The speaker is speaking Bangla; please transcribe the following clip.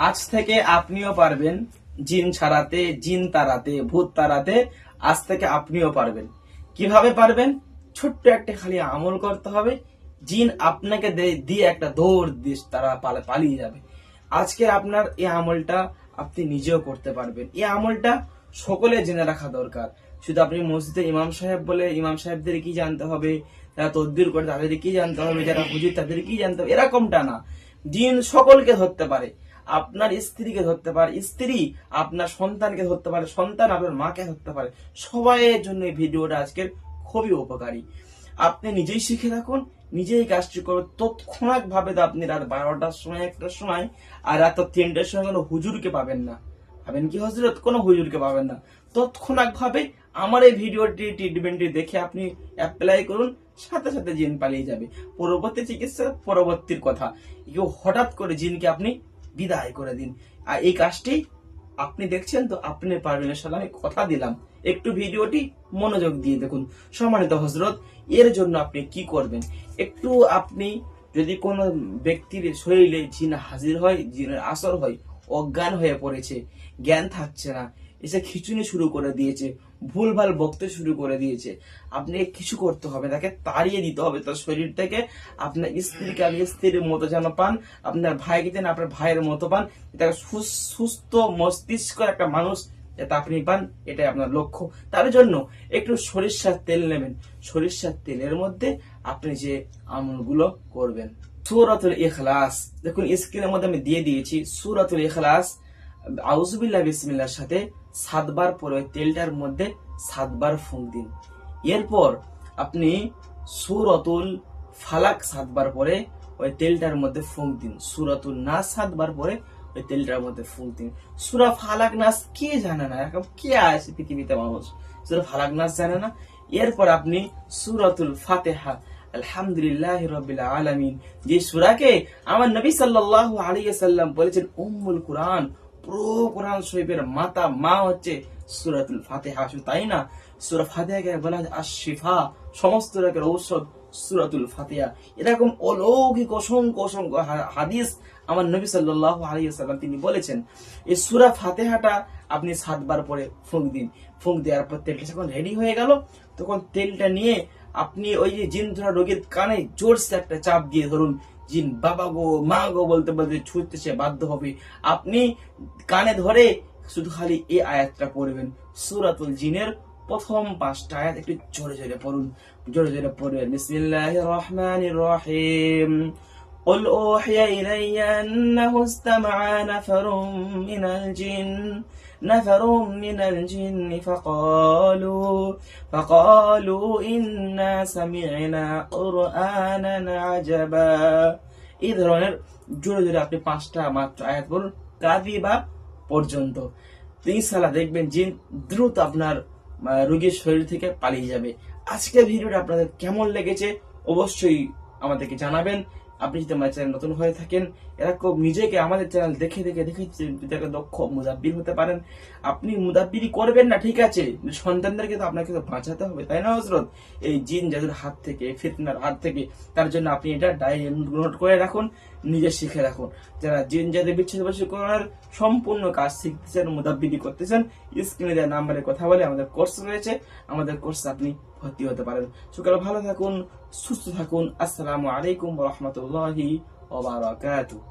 আজ থেকে আপনিও পারবেন জিন ছাড়াতে, জিন তাড়াতে, ভূত তাড়াতে। আজ থেকে আপনিও পারবেন। কিভাবে পারবেন? ছোট্ট একটা খালি আমল করতে হবে। জিন আপনাকে দিয়ে একটা দৌড় দিয়ে তারা পালিয়ে যাবে। আজকে আপনার এই আমলটা আপনি নিজেও করতে পারবেন। এই আমলটা সকলে জেনে রাখা দরকার। শুধু আপনি মসজিদে ইমাম সাহেব বলে ইমাম সাহেবদের কি জানতে হবে, যারা তদবির করে তাদের কি জানতে হবে, যারা হুজুর তাদের কি জানতে হবে, এরকমটা না। জিন সকলকে ধরতে পারে। আপনার স্ত্রীকে ধরতে পারে স্ত্রী, আপনার সন্তানকে ধরতে পারে সন্তান, আপনার মাকে ধরতে পারে। সবাইয়ের জন্য এই ভিডিওটা আজকের খুবই উপকারী। আপনি নিজেই শিখে রাখুন, নিজেই কাজটি করবেন তৎক্ষণাৎ ভাবে। আপনি রাত 12টার সময়, 1টার সময় আর রাত 3টার সময় কোনো হুজুরকে পাবেন না। পাবেন কি হজরত? কোনো হুজুরকে পাবেন না। তৎক্ষণাৎ ভাবে আমার এই ভিডিওটি ট্রিটমেন্টটি দেখে আপনি অ্যাপ্লাই করুন, সাথে সাথে জিন পালিয়ে যাবে। পরবর্তী চিকিৎসা পরবর্তীর কথা। কেউ হঠাৎ করে জিনকে আপনি বিদায় করে দিন। আর এই কাজটি আপনি দেখছেন তো, আপনি পারবেন ইনশাআল্লাহ, আমি কথা দিলাম। একটু ভিডিওটি মনোযোগ দিয়ে দেখুন। সম্মানিত হযরত, এর জন্য আপনি কি করবেন? একটু আপনি যদি কোনো ব্যক্তির শরীরে জিন হাজির হয়, জিনের আসর হয়, অজ্ঞান হয়ে পড়েছে, জ্ঞান থাকছে না, এসে খিচুনি শুরু করে দিয়েছে, ভুলভাল বকতে শুরু করে দিয়েছে, আপনি কিছু করতে হবে, তাকে তাড়িয়ে দিতে হবে তার শরীর থেকে। আপনার স্ত্রীকে আপনি স্ত্রীর মতো যেন পান, আপনার ভাইকে যেন আপনার ভাইয়ের মতো পান, তাকে সুস্থ মস্তিষ্ক একটা মানুষ যাতে আপনি পান, এটাই আপনার লক্ষ্য। তার জন্য একটু সরিষার তেল নেবেন। সরিষার তেলের মধ্যে আপনি যে আমলগুলো করবেন, সূরাতুল ইখলাস, দেখুন স্ক্রিনের মধ্যে আমি দিয়ে দিয়েছি। সূরাতুল ইখলাস আউযুবিল্লাহি বিসমিল্লাহর সাথে 7 বার পরে তেলটার মধ্যে 7 বার ফুঁক দিন। এরপর আপনি সূরাতুল ফালাক 7 বার পরে ওই তেলটার মধ্যে ফুঁক দিন। সূরাতুল নাস 7 বার পরে ওই তেলটার মধ্যে ফুঁক দিন। সূরা ফালাক নাস কে জানে না? এরকম কে আছে পৃথিবীতে মানুষ সূরা ফালাক নাস জানে না? এরপর আপনি সূরাতুল ফাতিহা, আলহামদুলিল্লাহি রাব্বিল আলামিন, যে সূরাকে আমার নবী সাল্লাল্লাহু আলাইহি ওয়াসাল্লাম বলেছেন উম্মুল কুরআন, পুরো কোরআন শরীফের মাতা মা হচ্ছে সূরাতুল ফাতিহা। শুধু তাই না, সূরা ফাতিহাকে বলা হয় আশ-শিফা, সমস্ত রোগের ঔষধ সূরাতুল ফাতিহা। এরকম অলৌকিক অসংখ্য অসংখ্য হাদিস আমার নবী সাল্লাল্লাহু আলাইহি ওয়াসাল্লাম তিনি বলেছেন। এই সূরা ফাতিহাটা আপনি 7 বার পরে ফুঁক দিন। ফুঁক দেওয়ার পর তেলটা যখন রেডি হয়ে গেল, তখন তেলটা নিয়ে আপনি ওই যে জিন ধরা রোগীর কানে জোরসে একটা চাপ দিয়ে ধরুন। জিন বাবা গো মা গো বলতে বলতে ছুটতে সে বাধ্য হবে। আপনি কানে ধরে শুধু খালি এই আয়াতটা পড়বেন, সূরাতুল জিনের প্রথম 5টা আয়াত একটু জোরে জোরে পড়ুন, জোরে জোরে পড়বেন। বিসমিল্লাহির রহমানির রহিম। قل أوحي إلي أنه استمع نفر من الجن فقالوا إنا سمعنا قرآنا عجبا। এই ধরনের জোরে জোরে আপনি 5টা মাত্র আয়াত বলুন, কাযিবা পর্যন্ত। ইনশাআল্লাহ দেখবেন জিন দ্রুত আপনার রোগীর শরীর থেকে পালিয়ে যাবে। আজকের ভিডিওটা আপনাদের কেমন লেগেছে অবশ্যই আমাদেরকে জানাবেন। আপনি যদি আমার চ্যানেল নতুন হয়ে থাকেন, এরকম নিজেকে আমাদের চ্যানেল দেখে দেখে দেখে দক্ষ মুদাব্বির হতে পারেন। আপনি মুদাব্বিরি করবেন না, ঠিক আছে, সন্তানদেরকে তো আপনাকে তো বাঁচাতে হবে, তাই না হযরত? এই জিন জাদুর হাত থেকে, ফিতনার হাত থেকে, তার জন্য আপনি এটা নোট করে রাখুন, নিজে শিখে রাখুন। যারা জিন জাদু বিচ্ছেদ করার সম্পূর্ণ কাজ শিখতেছেন, মুদাব্বিরি করতেছেন, স্ক্রিনে দেওয়া নাম্বারে কথা বলে আমাদের কোর্স রয়েছে, আমাদের কোর্সে আপনি ভর্তি হতে পারেন। সকালে ভালো থাকুন, সুস্থ থাকুন। আসসালামু আলাইকুম ওয়া রাহমাতুল্লাহি ওয়া বারাকাতুহু।